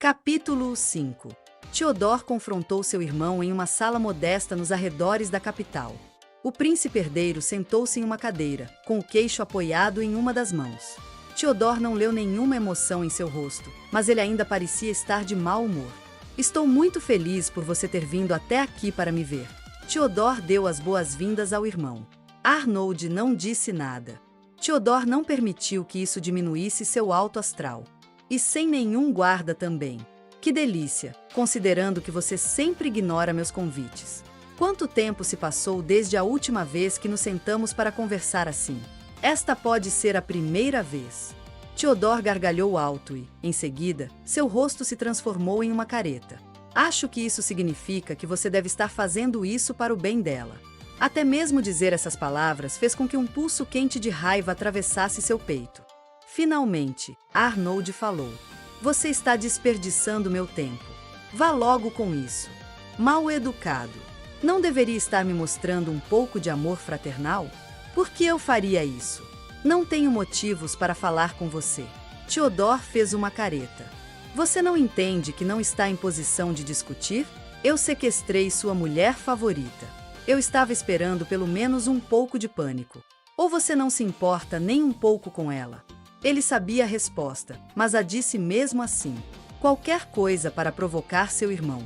Capítulo 5. Theodore confrontou seu irmão em uma sala modesta nos arredores da capital. O príncipe herdeiro sentou-se em uma cadeira, com o queixo apoiado em uma das mãos. Theodore não leu nenhuma emoção em seu rosto, mas ele ainda parecia estar de mau humor. Estou muito feliz por você ter vindo até aqui para me ver. Theodore deu as boas-vindas ao irmão. Arnold não disse nada. Theodore não permitiu que isso diminuísse seu alto astral. E sem nenhum guarda também. Que delícia, considerando que você sempre ignora meus convites. Quanto tempo se passou desde a última vez que nos sentamos para conversar assim? Esta pode ser a primeira vez. Theodore gargalhou alto e, em seguida, seu rosto se transformou em uma careta. Acho que isso significa que você deve estar fazendo isso para o bem dela. Até mesmo dizer essas palavras fez com que um pulso quente de raiva atravessasse seu peito. Finalmente, Arnold falou. Você está desperdiçando meu tempo. Vá logo com isso. Mal educado. Não deveria estar me mostrando um pouco de amor fraternal? Por que eu faria isso? Não tenho motivos para falar com você. Theodore fez uma careta. Você não entende que não está em posição de discutir? Eu sequestrei sua mulher favorita. Eu estava esperando pelo menos um pouco de pânico. Ou você não se importa nem um pouco com ela? Ele sabia a resposta, mas a disse mesmo assim. Qualquer coisa para provocar seu irmão.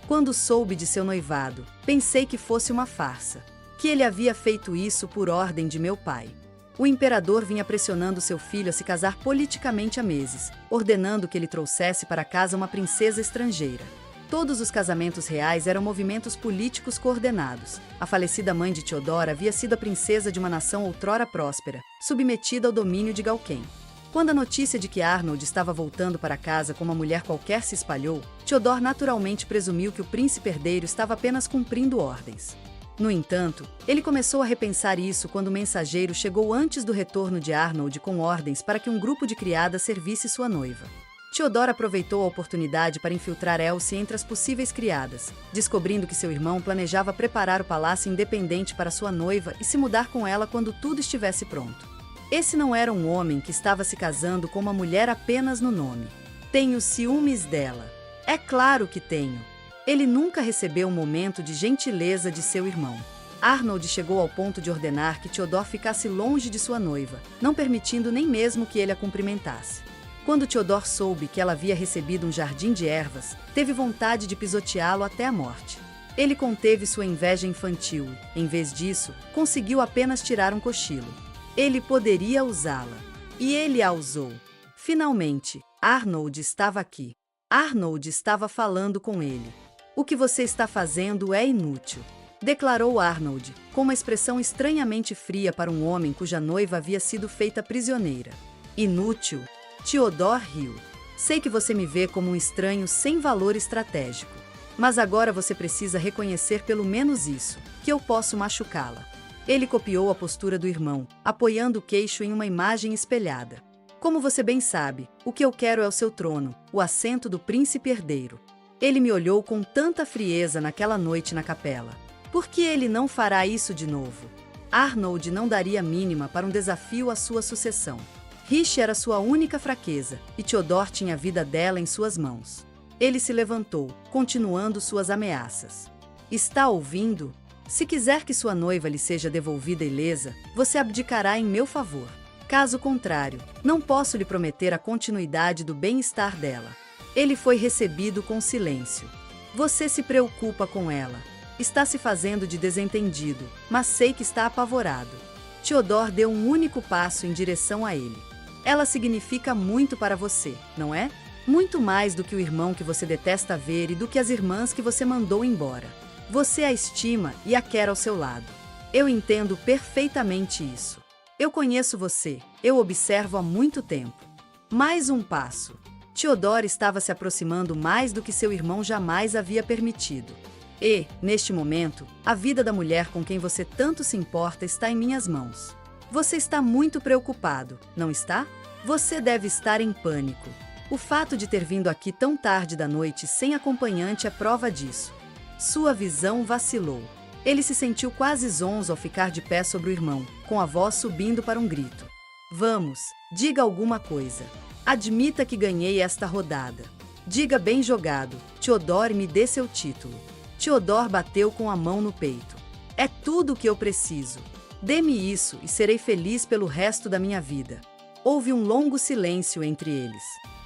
Quando soube de seu noivado, pensei que fosse uma farsa. Que ele havia feito isso por ordem de meu pai. O imperador vinha pressionando seu filho a se casar politicamente há meses, ordenando que ele trouxesse para casa uma princesa estrangeira. Todos os casamentos reais eram movimentos políticos coordenados. A falecida mãe de Theodore havia sido a princesa de uma nação outrora próspera, submetida ao domínio de Galquém. Quando a notícia de que Arnold estava voltando para casa com uma mulher qualquer se espalhou, Theodore naturalmente presumiu que o príncipe herdeiro estava apenas cumprindo ordens. No entanto, ele começou a repensar isso quando o mensageiro chegou antes do retorno de Arnold com ordens para que um grupo de criadas servisse sua noiva. Theodore aproveitou a oportunidade para infiltrar Elsie entre as possíveis criadas, descobrindo que seu irmão planejava preparar o palácio independente para sua noiva e se mudar com ela quando tudo estivesse pronto. Esse não era um homem que estava se casando com uma mulher apenas no nome. Tenho ciúmes dela. É claro que tenho. Ele nunca recebeu um momento de gentileza de seu irmão. Arnold chegou ao ponto de ordenar que Theodore ficasse longe de sua noiva, não permitindo nem mesmo que ele a cumprimentasse. Quando Theodore soube que ela havia recebido um jardim de ervas, teve vontade de pisoteá-lo até a morte. Ele conteve sua inveja infantil e, em vez disso, conseguiu apenas tirar um cochilo. Ele poderia usá-la. E ele a usou. Finalmente, Arnold estava aqui. Arnold estava falando com ele. O que você está fazendo é inútil, declarou Arnold, com uma expressão estranhamente fria para um homem cuja noiva havia sido feita prisioneira. Inútil? Theodore riu. Sei que você me vê como um estranho sem valor estratégico. Mas agora você precisa reconhecer pelo menos isso, que eu posso machucá-la. Ele copiou a postura do irmão, apoiando o queixo em uma imagem espelhada. Como você bem sabe, o que eu quero é o seu trono, o assento do príncipe herdeiro. Ele me olhou com tanta frieza naquela noite na capela. Por que ele não fará isso de novo? Arnold não daria a mínima para um desafio à sua sucessão. Rish era sua única fraqueza, e Theodore tinha a vida dela em suas mãos. Ele se levantou, continuando suas ameaças. Está ouvindo? Se quiser que sua noiva lhe seja devolvida ilesa, você abdicará em meu favor. Caso contrário, não posso lhe prometer a continuidade do bem-estar dela. Ele foi recebido com silêncio. Você se preocupa com ela. Está se fazendo de desentendido, mas sei que está apavorado. Theodore deu um único passo em direção a ele. Ela significa muito para você, não é? Muito mais do que o irmão que você detesta ver e do que as irmãs que você mandou embora. Você a estima e a quer ao seu lado. Eu entendo perfeitamente isso. Eu conheço você, eu observo há muito tempo. Mais um passo. Theodore estava se aproximando mais do que seu irmão jamais havia permitido. E, neste momento, a vida da mulher com quem você tanto se importa está em minhas mãos. Você está muito preocupado, não está? Você deve estar em pânico. O fato de ter vindo aqui tão tarde da noite sem acompanhante é prova disso. Sua visão vacilou. Ele se sentiu quase zonzo ao ficar de pé sobre o irmão, com a voz subindo para um grito. Vamos, diga alguma coisa. Admita que ganhei esta rodada. Diga bem jogado, Theodore, me dê seu título. Theodore bateu com a mão no peito. É tudo o que eu preciso. Dê-me isso e serei feliz pelo resto da minha vida. Houve um longo silêncio entre eles.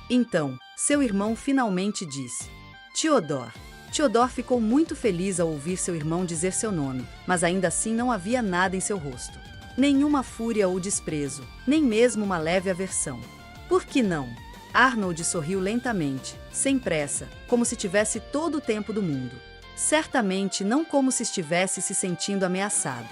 Então, seu irmão finalmente disse: Theodore. Theodore ficou muito feliz ao ouvir seu irmão dizer seu nome, mas ainda assim não havia nada em seu rosto. Nenhuma fúria ou desprezo, nem mesmo uma leve aversão. Por que não? Arnold sorriu lentamente, sem pressa, como se tivesse todo o tempo do mundo. Certamente não como se estivesse se sentindo ameaçado.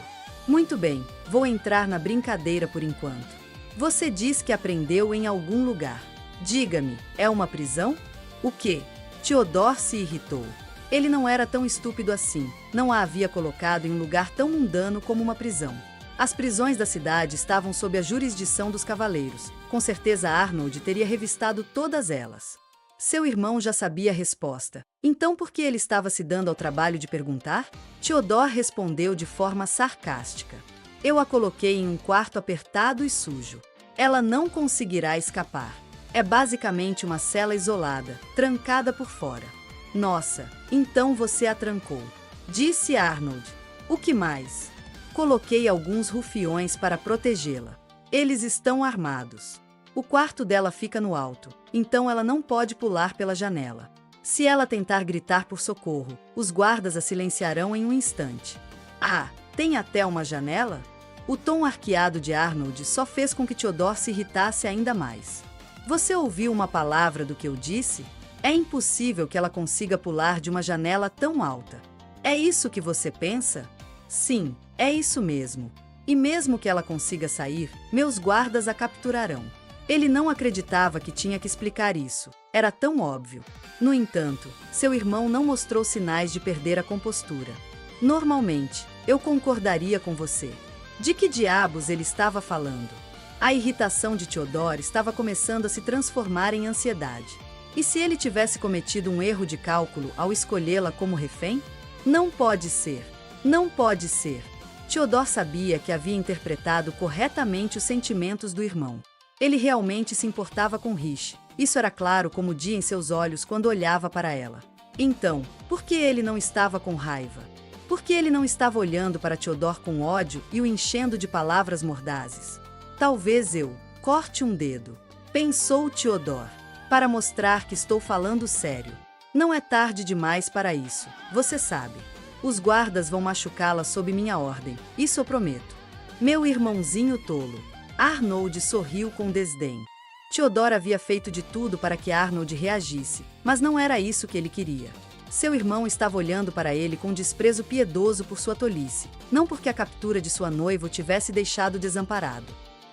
Muito bem, vou entrar na brincadeira por enquanto. Você diz que aprendeu em algum lugar. Diga-me, é uma prisão? O quê? Theodore se irritou. Ele não era tão estúpido assim, não a havia colocado em um lugar tão mundano como uma prisão. As prisões da cidade estavam sob a jurisdição dos cavaleiros. Com certeza Arnold teria revistado todas elas. Seu irmão já sabia a resposta. Então por que ele estava se dando ao trabalho de perguntar? Theodore respondeu de forma sarcástica. Eu a coloquei em um quarto apertado e sujo. Ela não conseguirá escapar. É basicamente uma cela isolada, trancada por fora. Nossa, então você a trancou, disse Arnold. O que mais? Coloquei alguns rufiões para protegê-la. Eles estão armados. O quarto dela fica no alto, então ela não pode pular pela janela. Se ela tentar gritar por socorro, os guardas a silenciarão em um instante. Ah, tem até uma janela? O tom arqueado de Arnold só fez com que Theodore se irritasse ainda mais. Você ouviu uma palavra do que eu disse? É impossível que ela consiga pular de uma janela tão alta. É isso que você pensa? Sim, é isso mesmo. E mesmo que ela consiga sair, meus guardas a capturarão. Ele não acreditava que tinha que explicar isso. Era tão óbvio. No entanto, seu irmão não mostrou sinais de perder a compostura. Normalmente, eu concordaria com você. De que diabos ele estava falando? A irritação de Theodore estava começando a se transformar em ansiedade. E se ele tivesse cometido um erro de cálculo ao escolhê-la como refém? Não pode ser. Não pode ser. Theodore sabia que havia interpretado corretamente os sentimentos do irmão. Ele realmente se importava com Rish. Isso era claro como o dia em seus olhos quando olhava para ela. Então, por que ele não estava com raiva? Por que ele não estava olhando para Theodore com ódio e o enchendo de palavras mordazes? Talvez eu corte um dedo, pensou Theodore, para mostrar que estou falando sério. Não é tarde demais para isso, você sabe. Os guardas vão machucá-la sob minha ordem, isso eu prometo. Meu irmãozinho tolo. Arnold sorriu com desdém. Theodore havia feito de tudo para que Arnold reagisse, mas não era isso que ele queria. Seu irmão estava olhando para ele com desprezo piedoso por sua tolice, não porque a captura de sua noiva o tivesse deixado desamparado.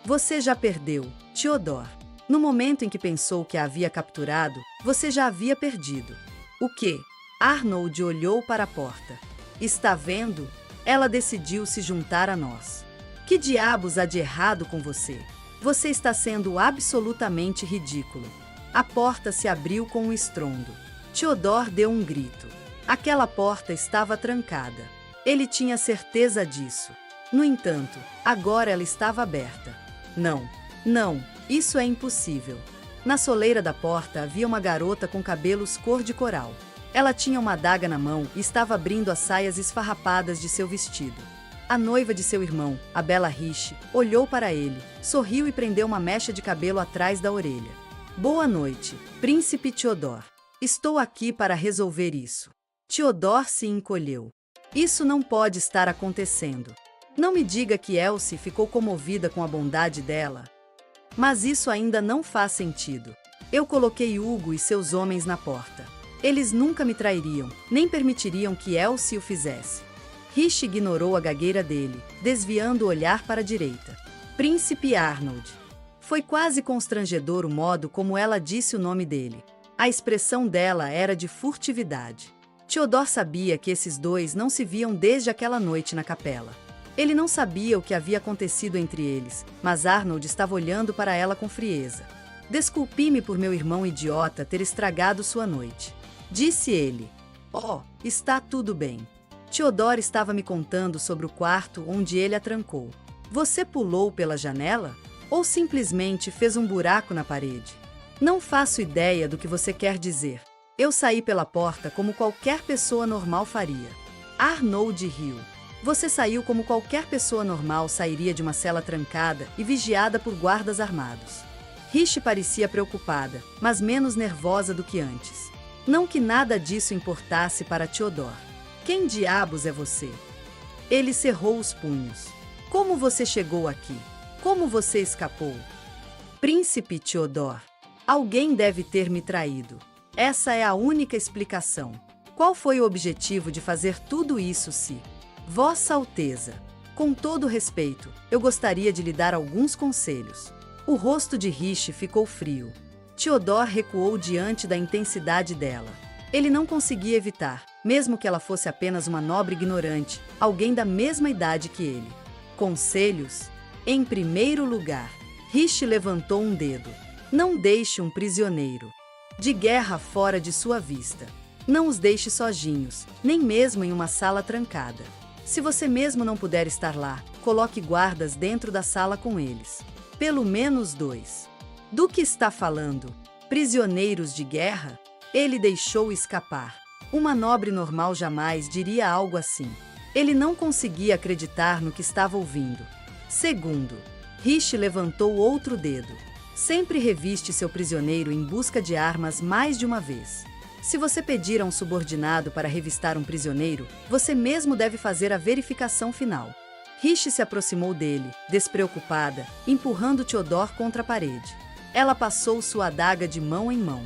Você já perdeu, Theodore. No momento em que pensou que a havia capturado, você já havia perdido. O quê? Arnold olhou para a porta. Está vendo? Ela decidiu se juntar a nós. Que diabos há de errado com você? Você está sendo absolutamente ridículo. A porta se abriu com um estrondo. Theodore deu um grito. Aquela porta estava trancada. Ele tinha certeza disso. No entanto, agora ela estava aberta. Não, não, isso é impossível. Na soleira da porta havia uma garota com cabelos cor de coral. Ela tinha uma adaga na mão e estava abrindo as saias esfarrapadas de seu vestido. A noiva de seu irmão, a bela Rish, olhou para ele, sorriu e prendeu uma mecha de cabelo atrás da orelha. Boa noite, príncipe Theodore. Estou aqui para resolver isso. Theodore se encolheu. Isso não pode estar acontecendo. Não me diga que Elsie ficou comovida com a bondade dela. Mas isso ainda não faz sentido. Eu coloquei Hugo e seus homens na porta. Eles nunca me trairiam, nem permitiriam que Elsie o fizesse. Rish ignorou a gagueira dele, desviando o olhar para a direita. Príncipe Arnold. Foi quase constrangedor o modo como ela disse o nome dele. A expressão dela era de furtividade. Theodore sabia que esses dois não se viam desde aquela noite na capela. Ele não sabia o que havia acontecido entre eles, mas Arnold estava olhando para ela com frieza. Desculpe-me por meu irmão idiota ter estragado sua noite, disse ele. Oh, está tudo bem. Theodore estava me contando sobre o quarto onde ele a trancou. Você pulou pela janela? Ou simplesmente fez um buraco na parede? Não faço ideia do que você quer dizer. Eu saí pela porta como qualquer pessoa normal faria. Arnold riu. Você saiu como qualquer pessoa normal sairia de uma cela trancada e vigiada por guardas armados. Rishi parecia preocupada, mas menos nervosa do que antes. Não que nada disso importasse para Theodore. Quem diabos é você? Ele cerrou os punhos. Como você chegou aqui? Como você escapou? Príncipe Theodore. Alguém deve ter me traído. Essa é a única explicação. Qual foi o objetivo de fazer tudo isso se... Vossa Alteza, com todo respeito, eu gostaria de lhe dar alguns conselhos. O rosto de Rishi ficou frio. Theodore recuou diante da intensidade dela. Ele não conseguia evitar, mesmo que ela fosse apenas uma nobre ignorante, alguém da mesma idade que ele. Conselhos? Em primeiro lugar, Rishi levantou um dedo. Não deixe um prisioneiro de guerra fora de sua vista. Não os deixe sozinhos, nem mesmo em uma sala trancada. Se você mesmo não puder estar lá, coloque guardas dentro da sala com eles. Pelo menos 2. Do que está falando? Prisioneiros de guerra? Ele deixou escapar. Uma nobre normal jamais diria algo assim. Ele não conseguia acreditar no que estava ouvindo. Segundo, Rishi levantou outro dedo. Sempre reviste seu prisioneiro em busca de armas mais de uma vez. Se você pedir a um subordinado para revistar um prisioneiro, você mesmo deve fazer a verificação final. Rishi se aproximou dele, despreocupada, empurrando Theodore contra a parede. Ela passou sua adaga de mão em mão.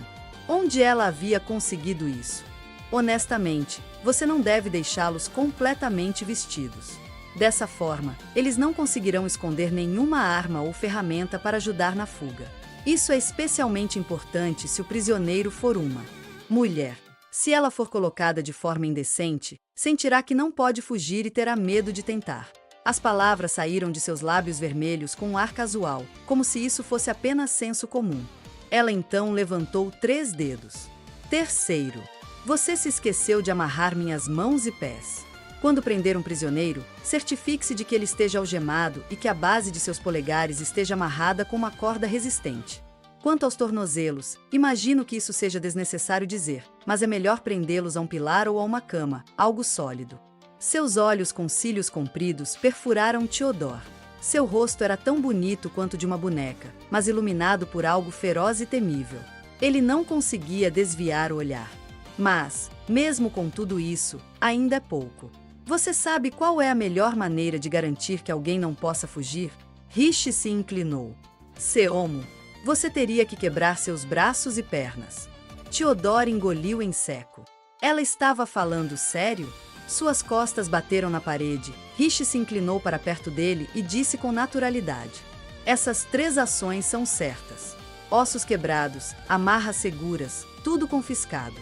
Onde ela havia conseguido isso? Honestamente, você não deve deixá-los completamente vestidos. Dessa forma, eles não conseguirão esconder nenhuma arma ou ferramenta para ajudar na fuga. Isso é especialmente importante se o prisioneiro for uma mulher. Se ela for colocada de forma indecente, sentirá que não pode fugir e terá medo de tentar. As palavras saíram de seus lábios vermelhos com um ar casual, como se isso fosse apenas senso comum. Ela então levantou 3 dedos. Terceiro, você se esqueceu de amarrar minhas mãos e pés. Quando prender um prisioneiro, certifique-se de que ele esteja algemado e que a base de seus polegares esteja amarrada com uma corda resistente. Quanto aos tornozelos, imagino que isso seja desnecessário dizer, mas é melhor prendê-los a um pilar ou a uma cama, algo sólido. Seus olhos com cílios compridos perfuraram Theodore. Seu rosto era tão bonito quanto de uma boneca, mas iluminado por algo feroz e temível. Ele não conseguia desviar o olhar. Mas, mesmo com tudo isso, ainda é pouco. Você sabe qual é a melhor maneira de garantir que alguém não possa fugir? Rishi se inclinou. Seomo. Você teria que quebrar seus braços e pernas. Theodore engoliu em seco. Ela estava falando sério? Suas costas bateram na parede. Rishi se inclinou para perto dele e disse com naturalidade. Essas 3 ações são certas. Ossos quebrados, amarras seguras, tudo confiscado.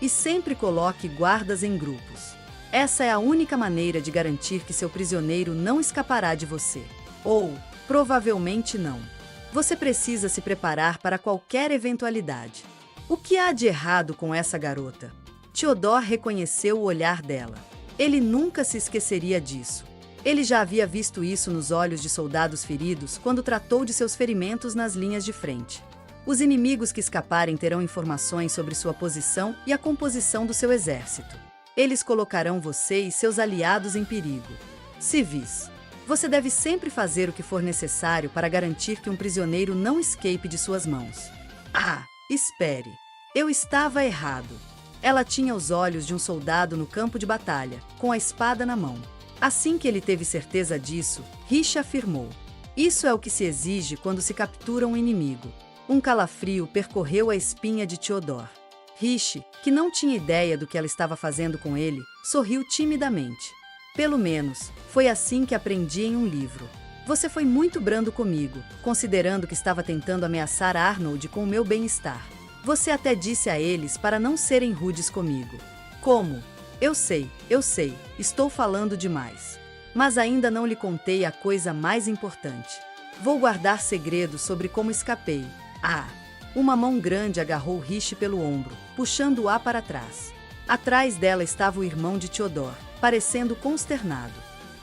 E sempre coloque guardas em grupos. Essa é a única maneira de garantir que seu prisioneiro não escapará de você. Ou, provavelmente não. Você precisa se preparar para qualquer eventualidade. O que há de errado com essa garota? Theodore reconheceu o olhar dela. Ele nunca se esqueceria disso. Ele já havia visto isso nos olhos de soldados feridos quando tratou de seus ferimentos nas linhas de frente. Os inimigos que escaparem terão informações sobre sua posição e a composição do seu exército. Eles colocarão você e seus aliados em perigo. Civis. Você deve sempre fazer o que for necessário para garantir que um prisioneiro não escape de suas mãos. Espere. Eu estava errado. Ela tinha os olhos de um soldado no campo de batalha, com a espada na mão. Assim que ele teve certeza disso, Rishi afirmou. Isso é o que se exige quando se captura um inimigo. Um calafrio percorreu a espinha de Theodore. Rishi, que não tinha ideia do que ela estava fazendo com ele, sorriu timidamente. Pelo menos, foi assim que aprendi em um livro. Você foi muito brando comigo, considerando que estava tentando ameaçar Arnold com o meu bem-estar. Você até disse a eles para não serem rudes comigo. Como? Eu sei, estou falando demais. Mas ainda não lhe contei a coisa mais importante. Vou guardar segredo sobre como escapei. Uma mão grande agarrou Rishi pelo ombro, puxando-a para trás. Atrás dela estava o irmão de Theodore, parecendo consternado.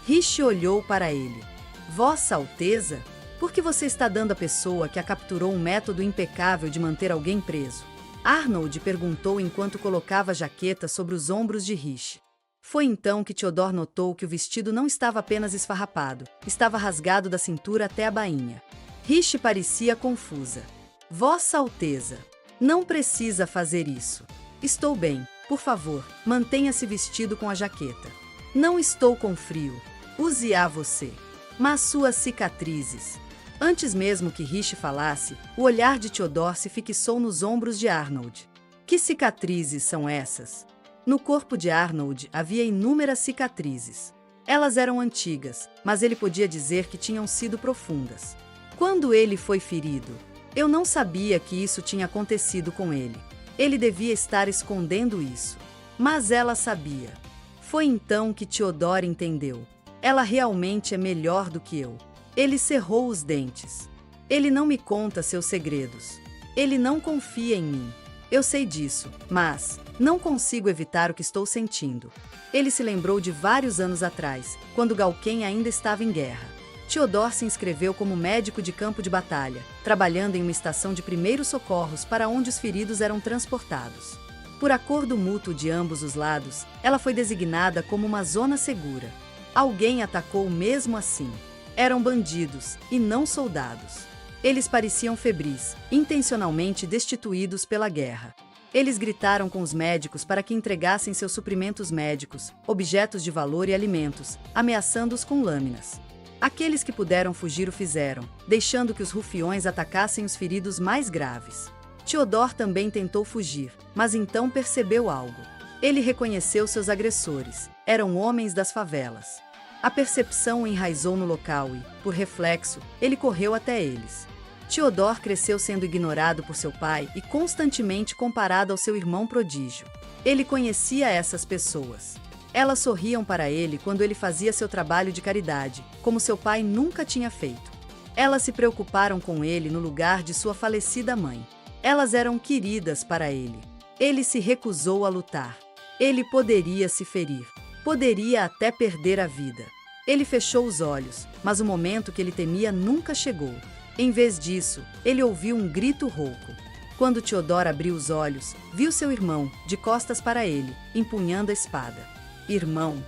Rishi olhou para ele. Vossa Alteza? Por que você está dando à pessoa que a capturou um método impecável de manter alguém preso? Arnold perguntou enquanto colocava a jaqueta sobre os ombros de Rishi. Foi então que Theodore notou que o vestido não estava apenas esfarrapado, estava rasgado da cintura até a bainha. Rishi parecia confusa. Vossa Alteza, não precisa fazer isso. Estou bem, por favor, mantenha-se vestido com a jaqueta. Não estou com frio. Use-a você. Mas suas cicatrizes. Antes mesmo que Rishi falasse, o olhar de Theodore se fixou nos ombros de Arnold. Que cicatrizes são essas? No corpo de Arnold havia inúmeras cicatrizes. Elas eram antigas, mas ele podia dizer que tinham sido profundas. Quando ele foi ferido, eu não sabia que isso tinha acontecido com ele. Ele devia estar escondendo isso. Mas ela sabia. Foi então que Theodore entendeu. Ela realmente é melhor do que eu. Ele cerrou os dentes. Ele não me conta seus segredos. Ele não confia em mim. Eu sei disso, mas não consigo evitar o que estou sentindo. Ele se lembrou de vários anos atrás, quando Galken ainda estava em guerra. Theodore se inscreveu como médico de campo de batalha, trabalhando em uma estação de primeiros socorros para onde os feridos eram transportados. Por acordo mútuo de ambos os lados, ela foi designada como uma zona segura. Alguém atacou mesmo assim. Eram bandidos, e não soldados. Eles pareciam febris, intencionalmente destituídos pela guerra. Eles gritaram com os médicos para que entregassem seus suprimentos médicos, objetos de valor e alimentos, ameaçando-os com lâminas. Aqueles que puderam fugir o fizeram, deixando que os rufiões atacassem os feridos mais graves. Theodore também tentou fugir, mas então percebeu algo. Ele reconheceu seus agressores. Eram homens das favelas. A percepção o enraizou no local e, por reflexo, ele correu até eles. Theodore cresceu sendo ignorado por seu pai e constantemente comparado ao seu irmão prodígio. Ele conhecia essas pessoas. Elas sorriam para ele quando ele fazia seu trabalho de caridade, como seu pai nunca tinha feito. Elas se preocuparam com ele no lugar de sua falecida mãe. Elas eram queridas para ele. Ele se recusou a lutar. Ele poderia se ferir. Poderia até perder a vida. Ele fechou os olhos, mas o momento que ele temia nunca chegou. Em vez disso, ele ouviu um grito rouco. Quando Theodore abriu os olhos, viu seu irmão, de costas para ele, empunhando a espada. Irmão.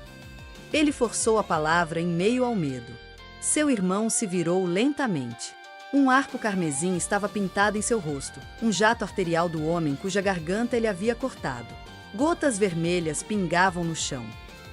Ele forçou a palavra em meio ao medo. Seu irmão se virou lentamente. Um arco carmesim estava pintado em seu rosto, um jato arterial do homem cuja garganta ele havia cortado. Gotas vermelhas pingavam no chão.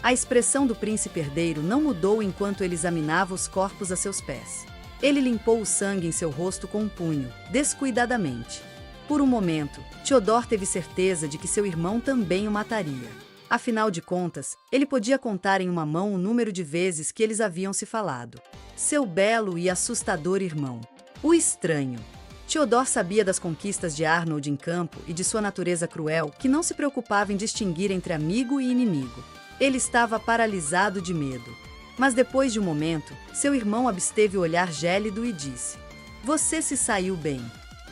A expressão do príncipe herdeiro não mudou enquanto ele examinava os corpos a seus pés. Ele limpou o sangue em seu rosto com um punho, descuidadamente. Por um momento, Theodore teve certeza de que seu irmão também o mataria. Afinal de contas, ele podia contar em uma mão o número de vezes que eles haviam se falado. Seu belo e assustador irmão. O estranho. Theodore sabia das conquistas de Arnold em campo e de sua natureza cruel, que não se preocupava em distinguir entre amigo e inimigo. Ele estava paralisado de medo. Mas depois de um momento, seu irmão absteve o olhar gélido e disse: "Você se saiu bem."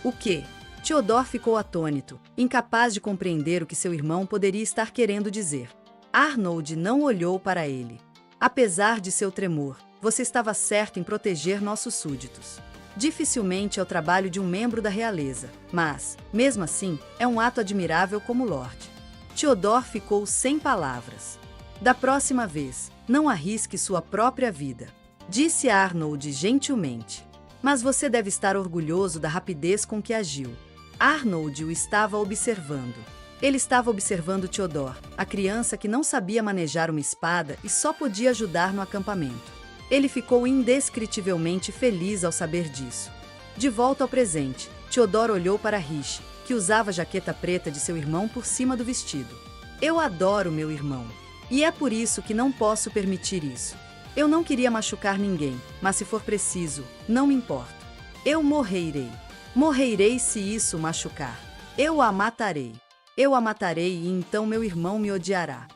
O quê? Theodore ficou atônito, incapaz de compreender o que seu irmão poderia estar querendo dizer. Arnold não olhou para ele. Apesar de seu tremor, você estava certo em proteger nossos súditos. Dificilmente é o trabalho de um membro da realeza, mas, mesmo assim, é um ato admirável como Lorde. Theodore ficou sem palavras. Da próxima vez, não arrisque sua própria vida, disse Arnold gentilmente. Mas você deve estar orgulhoso da rapidez com que agiu. Arnold o estava observando. Ele estava observando Theodore, a criança que não sabia manejar uma espada e só podia ajudar no acampamento. Ele ficou indescritivelmente feliz ao saber disso. De volta ao presente, Theodore olhou para Rishi, que usava a jaqueta preta de seu irmão por cima do vestido. Eu adoro meu irmão. E é por isso que não posso permitir isso. Eu não queria machucar ninguém, mas se for preciso, não me importo. Eu morrerei. Morrerei se isso machucar. Eu a matarei. Eu a matarei e então meu irmão me odiará.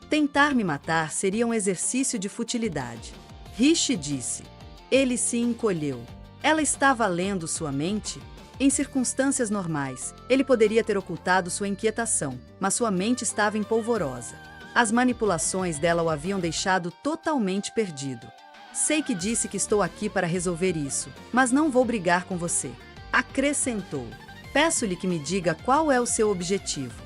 Tentar me matar seria um exercício de futilidade. Rishi disse. Ele se encolheu. Ela estava lendo sua mente? Em circunstâncias normais, ele poderia ter ocultado sua inquietação, mas sua mente estava empolvorosa. As manipulações dela o haviam deixado totalmente perdido. Sei que disse que estou aqui para resolver isso, mas não vou brigar com você. Acrescentou. Peço-lhe que me diga qual é o seu objetivo.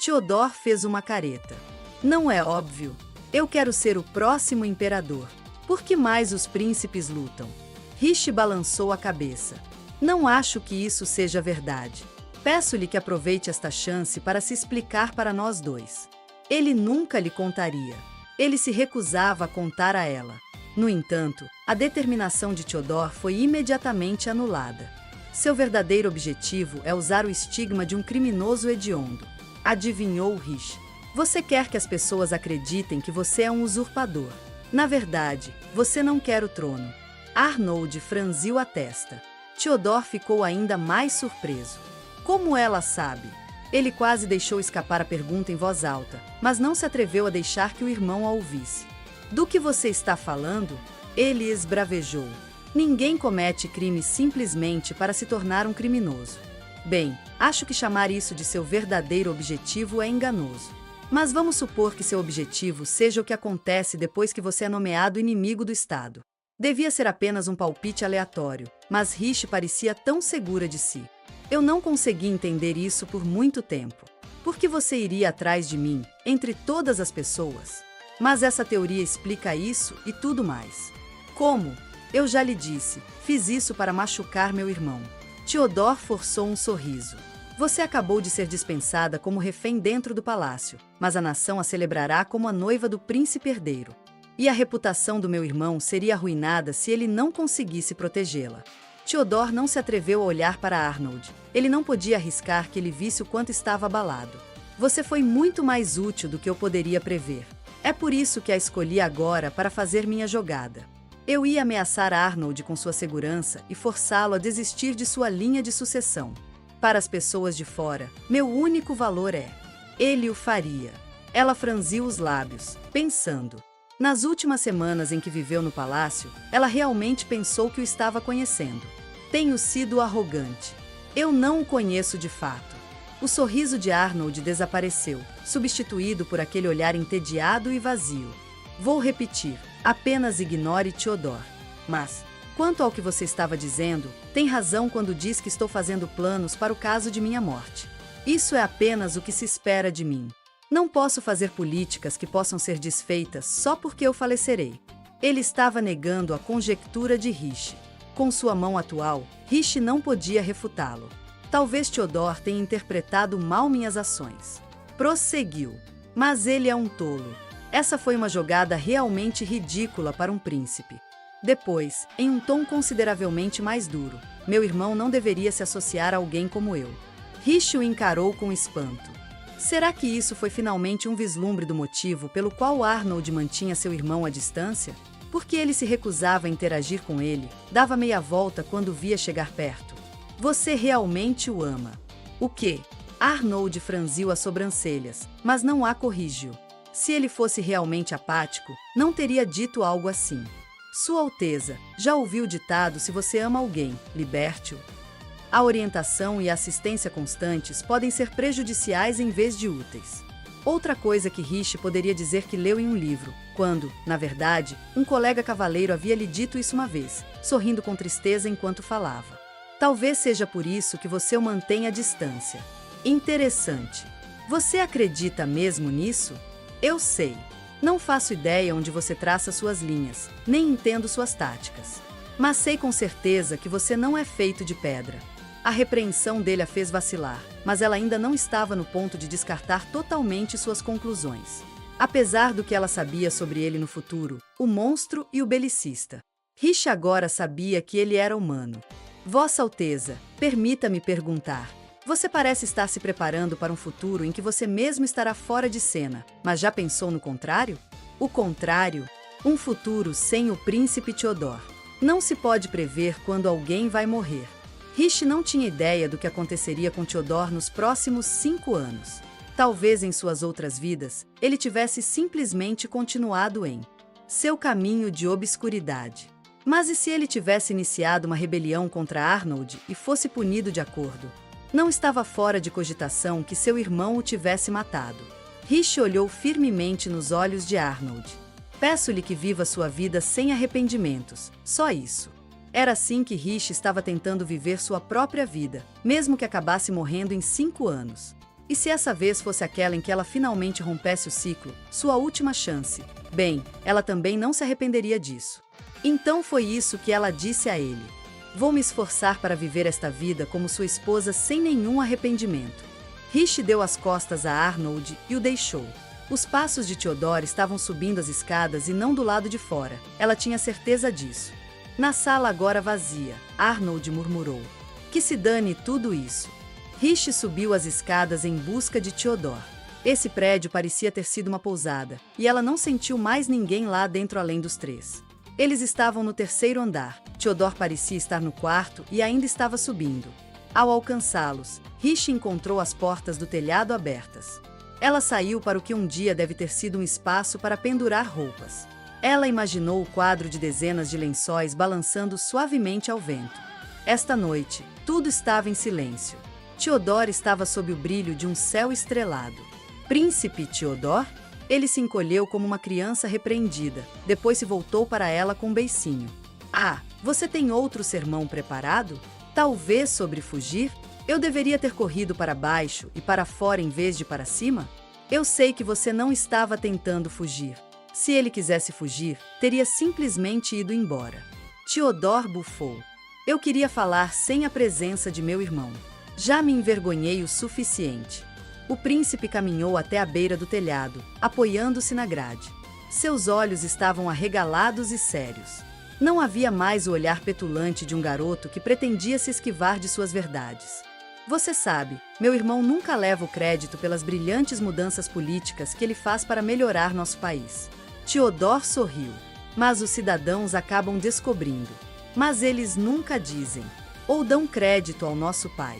Theodor fez uma careta. Não é óbvio? Eu quero ser o próximo imperador. Por que mais os príncipes lutam? Rishi balançou a cabeça. Não acho que isso seja verdade. Peço-lhe que aproveite esta chance para se explicar para nós dois. Ele nunca lhe contaria. Ele se recusava a contar a ela. No entanto, a determinação de Theodor foi imediatamente anulada. Seu verdadeiro objetivo é usar o estigma de um criminoso hediondo. Adivinhou Rishi. Você quer que as pessoas acreditem que você é um usurpador. Na verdade, você não quer o trono. Arnold franziu a testa. Theodor ficou ainda mais surpreso. Como ela sabe? Ele quase deixou escapar a pergunta em voz alta, mas não se atreveu a deixar que o irmão a ouvisse. Do que você está falando? Ele esbravejou. Ninguém comete crime simplesmente para se tornar um criminoso. Bem, acho que chamar isso de seu verdadeiro objetivo é enganoso. Mas vamos supor que seu objetivo seja o que acontece depois que você é nomeado inimigo do Estado. Devia ser apenas um palpite aleatório, mas Rishi parecia tão segura de si. Eu não consegui entender isso por muito tempo. Por que você iria atrás de mim, entre todas as pessoas? Mas essa teoria explica isso e tudo mais. Como? Eu já lhe disse, fiz isso para machucar meu irmão. Theodor forçou um sorriso. Você acabou de ser dispensada como refém dentro do palácio, mas a nação a celebrará como a noiva do príncipe herdeiro. E a reputação do meu irmão seria arruinada se ele não conseguisse protegê-la. Theodor não se atreveu a olhar para Arnold. Ele não podia arriscar que ele visse o quanto estava abalado. Você foi muito mais útil do que eu poderia prever. É por isso que a escolhi agora para fazer minha jogada. Eu ia ameaçar Arnold com sua segurança e forçá-lo a desistir de sua linha de sucessão. Para as pessoas de fora, meu único valor é: ele o faria. Ela franziu os lábios, pensando. Nas últimas semanas em que viveu no palácio, ela realmente pensou que o estava conhecendo. Tenho sido arrogante. Eu não o conheço de fato. O sorriso de Arnold desapareceu, substituído por aquele olhar entediado e vazio. Vou repetir, apenas ignore Theodor. Mas, quanto ao que você estava dizendo, tem razão quando diz que estou fazendo planos para o caso de minha morte. Isso é apenas o que se espera de mim. Não posso fazer políticas que possam ser desfeitas só porque eu falecerei. Ele estava negando a conjectura de Rishi. Com sua mão atual, Rishi não podia refutá-lo. Talvez Theodor tenha interpretado mal minhas ações. Prosseguiu. Mas ele é um tolo. Essa foi uma jogada realmente ridícula para um príncipe. Depois, em um tom consideravelmente mais duro, meu irmão não deveria se associar a alguém como eu. Rishi o encarou com espanto. Será que isso foi finalmente um vislumbre do motivo pelo qual Arnold mantinha seu irmão à distância? Porque ele se recusava a interagir com ele, dava meia volta quando via chegar perto. Você realmente o ama. O quê? Arnold franziu as sobrancelhas, mas não a corrigiu. Se ele fosse realmente apático, não teria dito algo assim. Sua Alteza, já ouviu o ditado: se você ama alguém, liberte-o? A orientação e a assistência constantes podem ser prejudiciais em vez de úteis. Outra coisa que Rishi poderia dizer que leu em um livro, quando, na verdade, um colega cavaleiro havia lhe dito isso uma vez, sorrindo com tristeza enquanto falava. Talvez seja por isso que você o mantém à distância. Interessante. Você acredita mesmo nisso? Eu sei. Não faço ideia onde você traça suas linhas, nem entendo suas táticas. Mas sei com certeza que você não é feito de pedra. A repreensão dele a fez vacilar, mas ela ainda não estava no ponto de descartar totalmente suas conclusões. Apesar do que ela sabia sobre ele no futuro, o monstro e o belicista. Rishi agora sabia que ele era humano. Vossa Alteza, permita-me perguntar. Você parece estar se preparando para um futuro em que você mesmo estará fora de cena, mas já pensou no contrário? O contrário? Um futuro sem o príncipe Theodor. Não se pode prever quando alguém vai morrer. Rishi não tinha ideia do que aconteceria com Theodor nos próximos 5 anos. Talvez em suas outras vidas, ele tivesse simplesmente continuado em seu caminho de obscuridade. Mas e se ele tivesse iniciado uma rebelião contra Arnold e fosse punido de acordo? Não estava fora de cogitação que seu irmão o tivesse matado. Rishi olhou firmemente nos olhos de Arnold. Peço-lhe que viva sua vida sem arrependimentos, só isso. Era assim que Rishi estava tentando viver sua própria vida, mesmo que acabasse morrendo em 5 anos. E se essa vez fosse aquela em que ela finalmente rompesse o ciclo, sua última chance? Bem, ela também não se arrependeria disso. Então foi isso que ela disse a ele. Vou me esforçar para viver esta vida como sua esposa sem nenhum arrependimento. Rishi deu as costas a Arnold e o deixou. Os passos de Theodore estavam subindo as escadas e não do lado de fora. Ela tinha certeza disso. Na sala agora vazia, Arnold murmurou. Que se dane tudo isso. Rishi subiu as escadas em busca de Theodore. Esse prédio parecia ter sido uma pousada, e ela não sentiu mais ninguém lá dentro além dos 3. Eles estavam no 3º andar. Theodore parecia estar no 4º e ainda estava subindo. Ao alcançá-los, Rishi encontrou as portas do telhado abertas. Ela saiu para o que um dia deve ter sido um espaço para pendurar roupas. Ela imaginou o quadro de dezenas de lençóis balançando suavemente ao vento. Esta noite, tudo estava em silêncio. Theodore estava sob o brilho de um céu estrelado. Príncipe Theodore? Ele se encolheu como uma criança repreendida, depois se voltou para ela com um beicinho. Ah, você tem outro sermão preparado? Talvez sobre fugir? Eu deveria ter corrido para baixo e para fora em vez de para cima? Eu sei que você não estava tentando fugir. Se ele quisesse fugir, teria simplesmente ido embora. Theodore bufou. Eu queria falar sem a presença de meu irmão. Já me envergonhei o suficiente. O príncipe caminhou até a beira do telhado, apoiando-se na grade. Seus olhos estavam arregalados e sérios. Não havia mais o olhar petulante de um garoto que pretendia se esquivar de suas verdades. Você sabe, meu irmão nunca leva o crédito pelas brilhantes mudanças políticas que ele faz para melhorar nosso país. Theodore sorriu. Mas os cidadãos acabam descobrindo. Mas eles nunca dizem. Ou dão crédito ao nosso pai.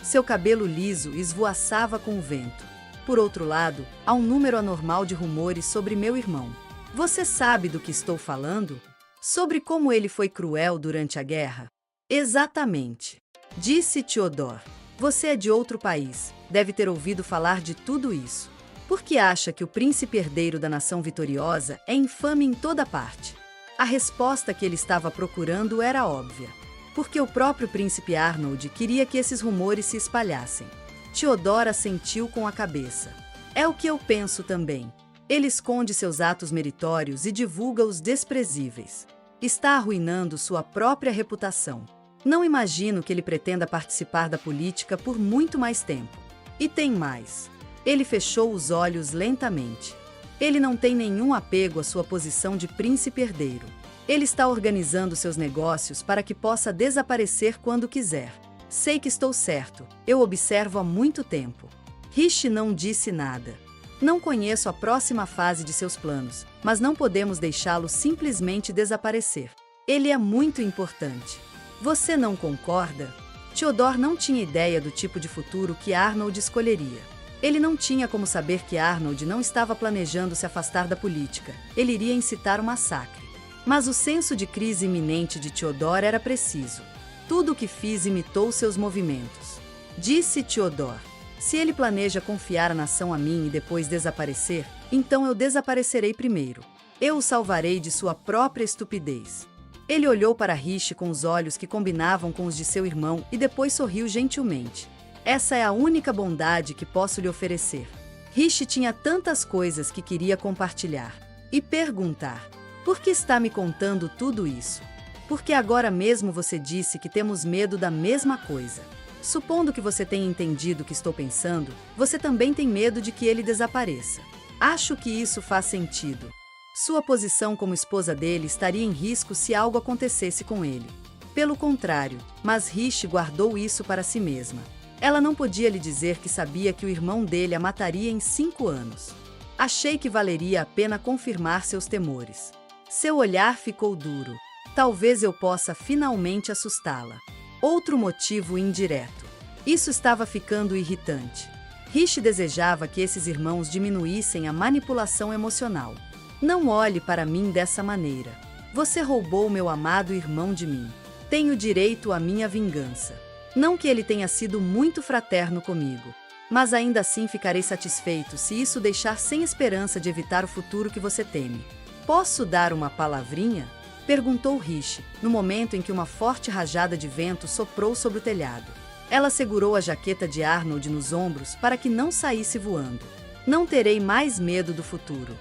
Seu cabelo liso esvoaçava com o vento. Por outro lado, há um número anormal de rumores sobre meu irmão. Você sabe do que estou falando? Sobre como ele foi cruel durante a guerra? Exatamente. Disse Theodore. Você é de outro país, deve ter ouvido falar de tudo isso. Por que acha que o príncipe herdeiro da nação vitoriosa é infame em toda parte? A resposta que ele estava procurando era óbvia. Porque o próprio príncipe Arnold queria que esses rumores se espalhassem. Theodore assentiu com a cabeça. É o que eu penso também. Ele esconde seus atos meritórios e divulga os desprezíveis. Está arruinando sua própria reputação. Não imagino que ele pretenda participar da política por muito mais tempo. E tem mais. Ele fechou os olhos lentamente. Ele não tem nenhum apego à sua posição de príncipe herdeiro. Ele está organizando seus negócios para que possa desaparecer quando quiser. Sei que estou certo, eu observo há muito tempo. Rishi não disse nada. Não conheço a próxima fase de seus planos, mas não podemos deixá-lo simplesmente desaparecer. Ele é muito importante. Você não concorda? Theodore não tinha ideia do tipo de futuro que Arnold escolheria. Ele não tinha como saber que Arnold não estava planejando se afastar da política. Ele iria incitar um massacre. Mas o senso de crise iminente de Theodore era preciso. Tudo o que fiz imitou seus movimentos. Disse Theodore. Se ele planeja confiar a nação a mim e depois desaparecer, então eu desaparecerei primeiro. Eu o salvarei de sua própria estupidez. Ele olhou para Rishi com os olhos que combinavam com os de seu irmão e depois sorriu gentilmente. Essa é a única bondade que posso lhe oferecer. Rishi tinha tantas coisas que queria compartilhar. E perguntar. Por que está me contando tudo isso? Porque agora mesmo você disse que temos medo da mesma coisa. Supondo que você tenha entendido o que estou pensando, você também tem medo de que ele desapareça. Acho que isso faz sentido. Sua posição como esposa dele estaria em risco se algo acontecesse com ele. Pelo contrário, mas Rishi guardou isso para si mesma. Ela não podia lhe dizer que sabia que o irmão dele a mataria em 5 anos. Achei que valeria a pena confirmar seus temores. Seu olhar ficou duro. Talvez eu possa finalmente assustá-la. Outro motivo indireto. Isso estava ficando irritante. Rishi desejava que esses irmãos diminuíssem a manipulação emocional. Não olhe para mim dessa maneira. Você roubou meu amado irmão de mim. Tenho direito à minha vingança. Não que ele tenha sido muito fraterno comigo, mas ainda assim ficarei satisfeito se isso deixar sem esperança de evitar o futuro que você teme. Posso dar uma palavrinha? Perguntou Rishi, no momento em que uma forte rajada de vento soprou sobre o telhado. Ela segurou a jaqueta de Arnold nos ombros para que não saísse voando. Não terei mais medo do futuro.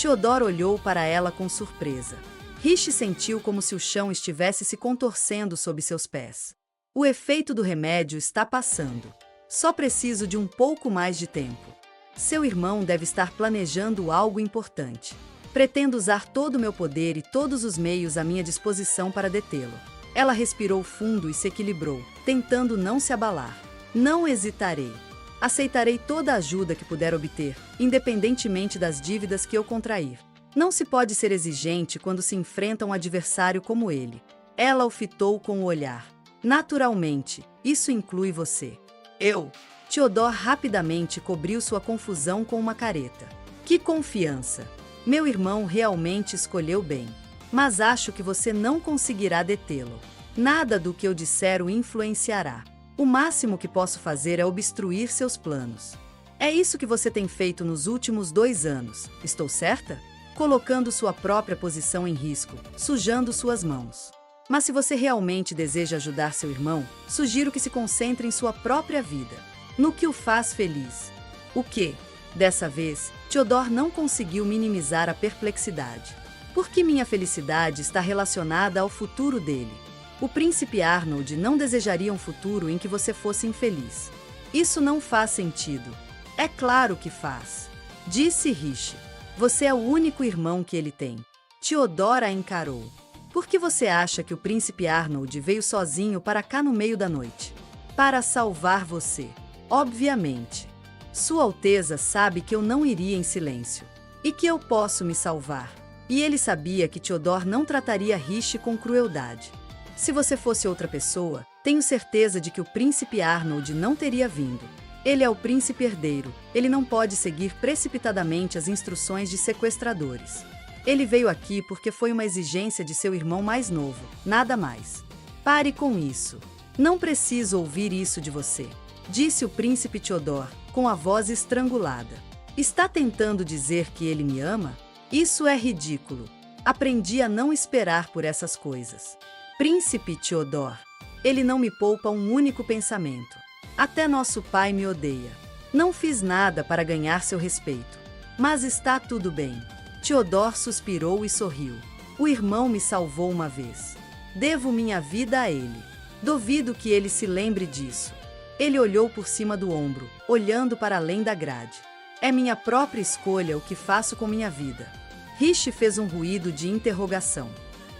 Theodore olhou para ela com surpresa. Rishi sentiu como se o chão estivesse se contorcendo sob seus pés. O efeito do remédio está passando. Só preciso de um pouco mais de tempo. Seu irmão deve estar planejando algo importante. Pretendo usar todo o meu poder e todos os meios à minha disposição para detê-lo. Ela respirou fundo e se equilibrou, tentando não se abalar. Não hesitarei. Aceitarei toda a ajuda que puder obter, independentemente das dívidas que eu contrair. Não se pode ser exigente quando se enfrenta um adversário como ele. Ela o fitou com o olhar. Naturalmente, isso inclui você. Eu. Theodore rapidamente cobriu sua confusão com uma careta. Que confiança! Meu irmão realmente escolheu bem. Mas acho que você não conseguirá detê-lo. Nada do que eu disser o influenciará. O máximo que posso fazer é obstruir seus planos. É isso que você tem feito nos últimos 2 anos, estou certa? Colocando sua própria posição em risco, sujando suas mãos. Mas se você realmente deseja ajudar seu irmão, sugiro que se concentre em sua própria vida, no que o faz feliz. O quê? Dessa vez, Theodore não conseguiu minimizar a perplexidade. Por que minha felicidade está relacionada ao futuro dele? O príncipe Arnold não desejaria um futuro em que você fosse infeliz. Isso não faz sentido. É claro que faz. Disse Rishi. Você é o único irmão que ele tem. Theodore a encarou. Por que você acha que o príncipe Arnold veio sozinho para cá no meio da noite? Para salvar você. Obviamente. Sua Alteza sabe que eu não iria em silêncio. E que eu posso me salvar. E ele sabia que Theodore não trataria Rishi com crueldade. Se você fosse outra pessoa, tenho certeza de que o príncipe Arnold não teria vindo. Ele é o príncipe herdeiro, ele não pode seguir precipitadamente as instruções de sequestradores. Ele veio aqui porque foi uma exigência de seu irmão mais novo, nada mais. Pare com isso. Não preciso ouvir isso de você, disse o príncipe Theodore, com a voz estrangulada. Está tentando dizer que ele me ama? Isso é ridículo. Aprendi a não esperar por essas coisas. Príncipe Theodore, ele não me poupa um único pensamento. Até nosso pai me odeia. Não fiz nada para ganhar seu respeito. Mas está tudo bem. Theodore suspirou e sorriu. O irmão me salvou uma vez. Devo minha vida a ele. Duvido que ele se lembre disso. Ele olhou por cima do ombro, olhando para além da grade. É minha própria escolha o que faço com minha vida. Rishi fez um ruído de interrogação.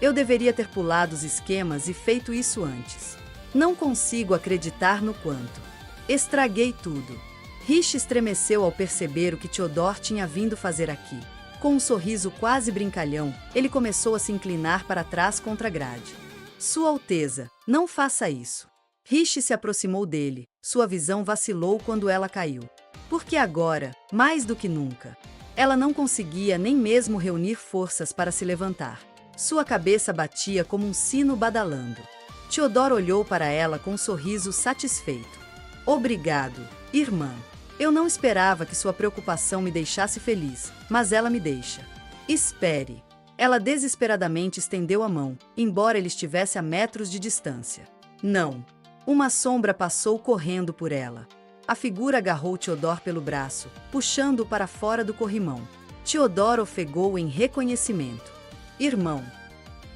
Eu deveria ter pulado os esquemas e feito isso antes. Não consigo acreditar no quanto. Estraguei tudo. Rishi estremeceu ao perceber o que Theodore tinha vindo fazer aqui. Com um sorriso quase brincalhão, ele começou a se inclinar para trás contra a grade. Sua Alteza, não faça isso. Rishi se aproximou dele, sua visão vacilou quando ela caiu. Porque agora, mais do que nunca, ela não conseguia nem mesmo reunir forças para se levantar. Sua cabeça batia como um sino badalando. Theodore olhou para ela com um sorriso satisfeito. Obrigado, irmã. Eu não esperava que sua preocupação me deixasse feliz, mas ela me deixa. Espere. Ela desesperadamente estendeu a mão, embora ele estivesse a metros de distância. Não. Uma sombra passou correndo por ela. A figura agarrou Theodore pelo braço, puxando-o para fora do corrimão. Theodore ofegou em reconhecimento. Irmão.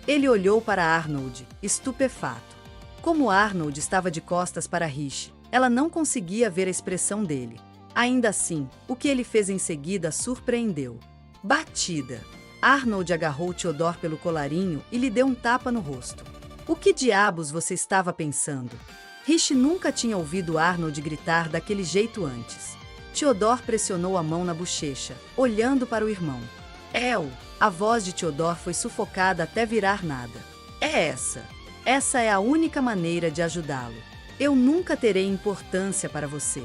Ele olhou para Arnold, estupefato. Como Arnold estava de costas para Rishi, ela não conseguia ver a expressão dele. Ainda assim, o que ele fez em seguida surpreendeu. Batida. Arnold agarrou Theodore pelo colarinho e lhe deu um tapa no rosto. O que diabos você estava pensando? Rishi nunca tinha ouvido Arnold gritar daquele jeito antes. Theodore pressionou a mão na bochecha, olhando para o irmão. El! A voz de Theodore foi sufocada até virar nada. É essa. Essa é a única maneira de ajudá-lo. Eu nunca terei importância para você.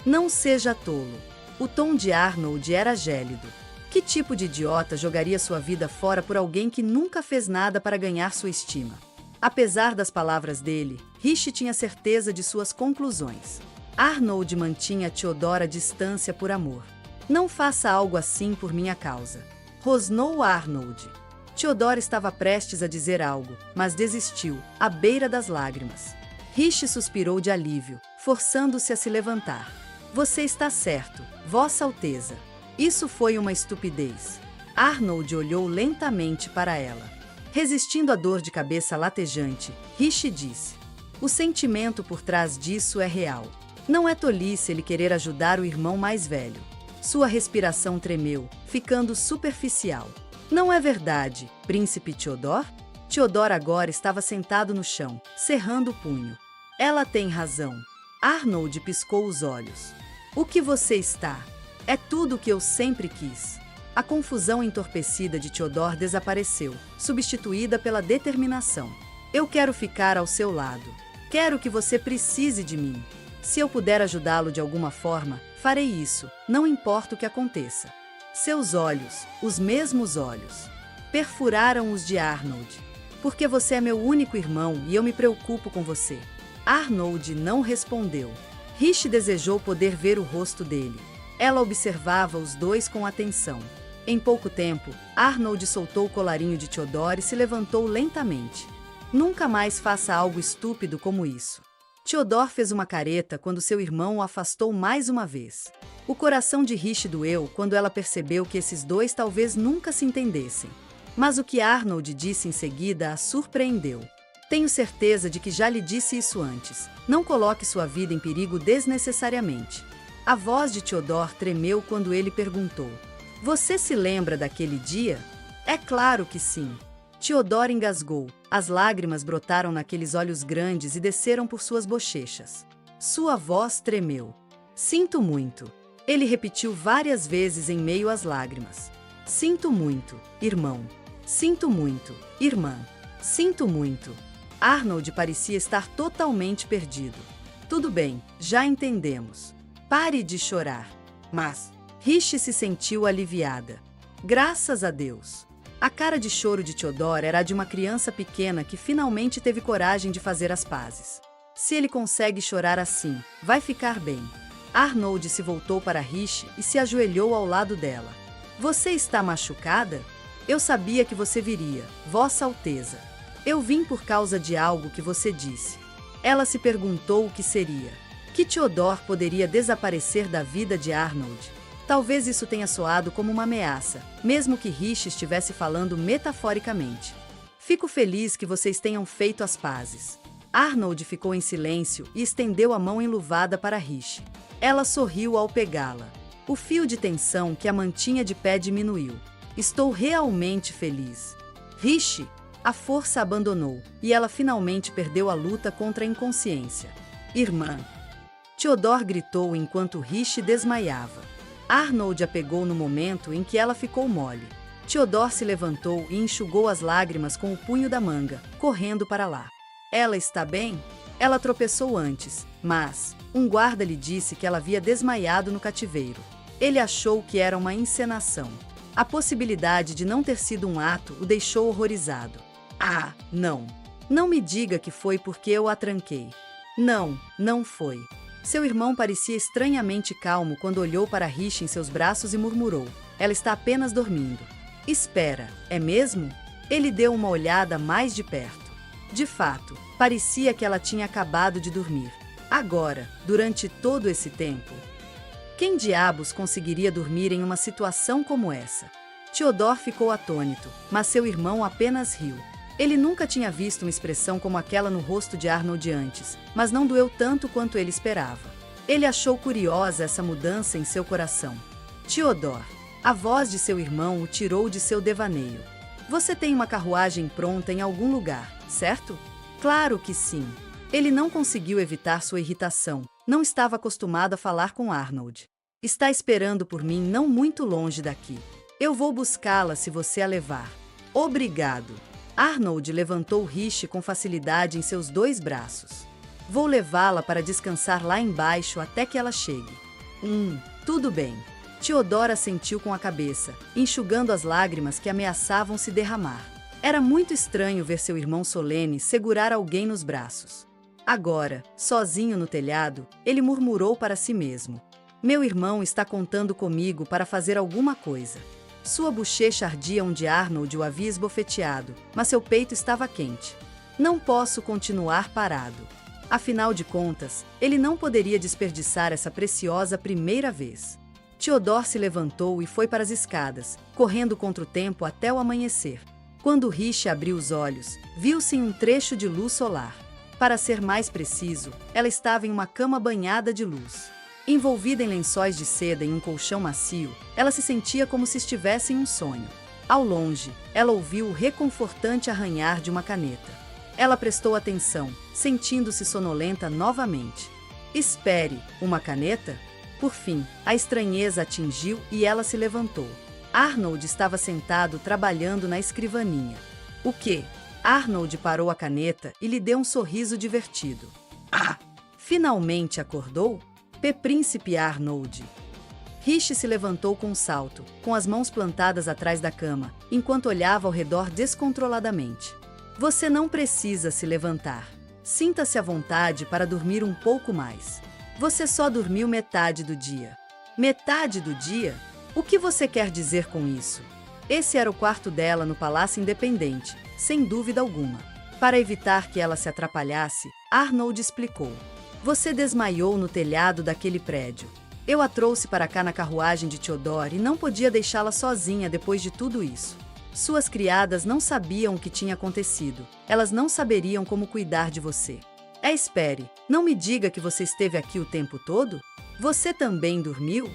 Não seja tolo. O tom de Arnold era gélido. Que tipo de idiota jogaria sua vida fora por alguém que nunca fez nada para ganhar sua estima? Apesar das palavras dele, Rishi tinha certeza de suas conclusões. Arnold mantinha Theodore à distância por amor. Não faça algo assim por minha causa. Rosnou Arnold. Theodore estava prestes a dizer algo, mas desistiu, à beira das lágrimas. Rishi suspirou de alívio, forçando-se a se levantar. Você está certo, Vossa Alteza. Isso foi uma estupidez. Arnold olhou lentamente para ela. Resistindo à dor de cabeça latejante, Rishi disse: o sentimento por trás disso é real. Não é tolice ele querer ajudar o irmão mais velho. Sua respiração tremeu, ficando superficial. Não é verdade, Príncipe Theodore? Theodore agora estava sentado no chão, cerrando o punho. Ela tem razão. Arnold piscou os olhos. O que você está? É tudo o que eu sempre quis. A confusão entorpecida de Theodore desapareceu, substituída pela determinação. Eu quero ficar ao seu lado. Quero que você precise de mim. Se eu puder ajudá-lo de alguma forma, farei isso, não importa o que aconteça. Seus olhos, os mesmos olhos, perfuraram os de Arnold. Porque você é meu único irmão e eu me preocupo com você. Arnold não respondeu. Rishi desejou poder ver o rosto dele. Ela observava os dois com atenção. Em pouco tempo, Arnold soltou o colarinho de Theodore e se levantou lentamente. Nunca mais faça algo estúpido como isso. Theodore fez uma careta quando seu irmão o afastou mais uma vez. O coração de Rishi doeu quando ela percebeu que esses dois talvez nunca se entendessem. Mas o que Arnold disse em seguida a surpreendeu. Tenho certeza de que já lhe disse isso antes. Não coloque sua vida em perigo desnecessariamente. A voz de Theodore tremeu quando ele perguntou: você se lembra daquele dia? É claro que sim. Theodore engasgou. As lágrimas brotaram naqueles olhos grandes e desceram por suas bochechas. Sua voz tremeu. Sinto muito. Ele repetiu várias vezes em meio às lágrimas. Sinto muito, irmão. Sinto muito, irmã. Sinto muito. Arnold parecia estar totalmente perdido. Tudo bem, já entendemos. Pare de chorar. Mas Rishi se sentiu aliviada. Graças a Deus. A cara de choro de Theodore era a de uma criança pequena que finalmente teve coragem de fazer as pazes. Se ele consegue chorar assim, vai ficar bem. Arnold se voltou para Rishi e se ajoelhou ao lado dela. Você está machucada? Eu sabia que você viria, Vossa Alteza. Eu vim por causa de algo que você disse. Ela se perguntou o que seria. Que Theodore poderia desaparecer da vida de Arnold? Talvez isso tenha soado como uma ameaça, mesmo que Rishi estivesse falando metaforicamente. Fico feliz que vocês tenham feito as pazes. Arnold ficou em silêncio e estendeu a mão enluvada para Rishi. Ela sorriu ao pegá-la. O fio de tensão que a mantinha de pé diminuiu. Estou realmente feliz. Rishi, a força abandonou, e ela finalmente perdeu a luta contra a inconsciência. Irmã! Theodore gritou enquanto Rishi desmaiava. Arnold a pegou no momento em que ela ficou mole. Theodore se levantou e enxugou as lágrimas com o punho da manga, correndo para lá. Ela está bem? Ela tropeçou antes, mas um guarda lhe disse que ela havia desmaiado no cativeiro. Ele achou que era uma encenação. A possibilidade de não ter sido um ato o deixou horrorizado. Ah, não! Não me diga que foi porque eu a tranquei. Não, não foi. Seu irmão parecia estranhamente calmo quando olhou para Rishi em seus braços e murmurou: ela está apenas dormindo. Espera, é mesmo? Ele deu uma olhada mais de perto. De fato, parecia que ela tinha acabado de dormir. Agora, durante todo esse tempo, quem diabos conseguiria dormir em uma situação como essa? Theodore ficou atônito, mas seu irmão apenas riu. Ele nunca tinha visto uma expressão como aquela no rosto de Arnold antes, mas não doeu tanto quanto ele esperava. Ele achou curiosa essa mudança em seu coração. Theodore, a voz de seu irmão o tirou de seu devaneio. Você tem uma carruagem pronta em algum lugar, certo? Claro que sim. Ele não conseguiu evitar sua irritação. Não estava acostumado a falar com Arnold. Está esperando por mim não muito longe daqui. Eu vou buscá-la se você a levar. Obrigado. Arnold levantou Rishi com facilidade em seus 2 braços. Vou levá-la para descansar lá embaixo até que ela chegue. Tudo bem. Theodore assentiu com a cabeça, enxugando as lágrimas que ameaçavam se derramar. Era muito estranho ver seu irmão solene segurar alguém nos braços. Agora, sozinho no telhado, ele murmurou para si mesmo: meu irmão está contando comigo para fazer alguma coisa. Sua bochecha ardia onde Arnold o havia esbofeteado, mas seu peito estava quente. Não posso continuar parado. Afinal de contas, ele não poderia desperdiçar essa preciosa primeira vez. Theodore se levantou e foi para as escadas, correndo contra o tempo até o amanhecer. Quando Rishi abriu os olhos, viu-se em um trecho de luz solar. Para ser mais preciso, ela estava em uma cama banhada de luz. Envolvida em lençóis de seda em um colchão macio, ela se sentia como se estivesse em um sonho. Ao longe, ela ouviu o reconfortante arranhar de uma caneta. Ela prestou atenção, sentindo-se sonolenta novamente. Espere, uma caneta? Por fim, a estranheza atingiu e ela se levantou. Arnold estava sentado trabalhando na escrivaninha. O quê? Arnold parou a caneta e lhe deu um sorriso divertido. Ah! Finalmente acordou? Príncipe Arnold. Rishi se levantou com um salto, com as mãos plantadas atrás da cama, enquanto olhava ao redor descontroladamente. Você não precisa se levantar. Sinta-se à vontade para dormir um pouco mais. Você só dormiu metade do dia. Metade do dia? O que você quer dizer com isso? Esse era o quarto dela no Palácio Independente, sem dúvida alguma. Para evitar que ela se atrapalhasse, Arnold explicou. Você desmaiou no telhado daquele prédio. Eu a trouxe para cá na carruagem de Theodore e não podia deixá-la sozinha depois de tudo isso. Suas criadas não sabiam o que tinha acontecido. Elas não saberiam como cuidar de você. Espere, não me diga que você esteve aqui o tempo todo? Você também dormiu?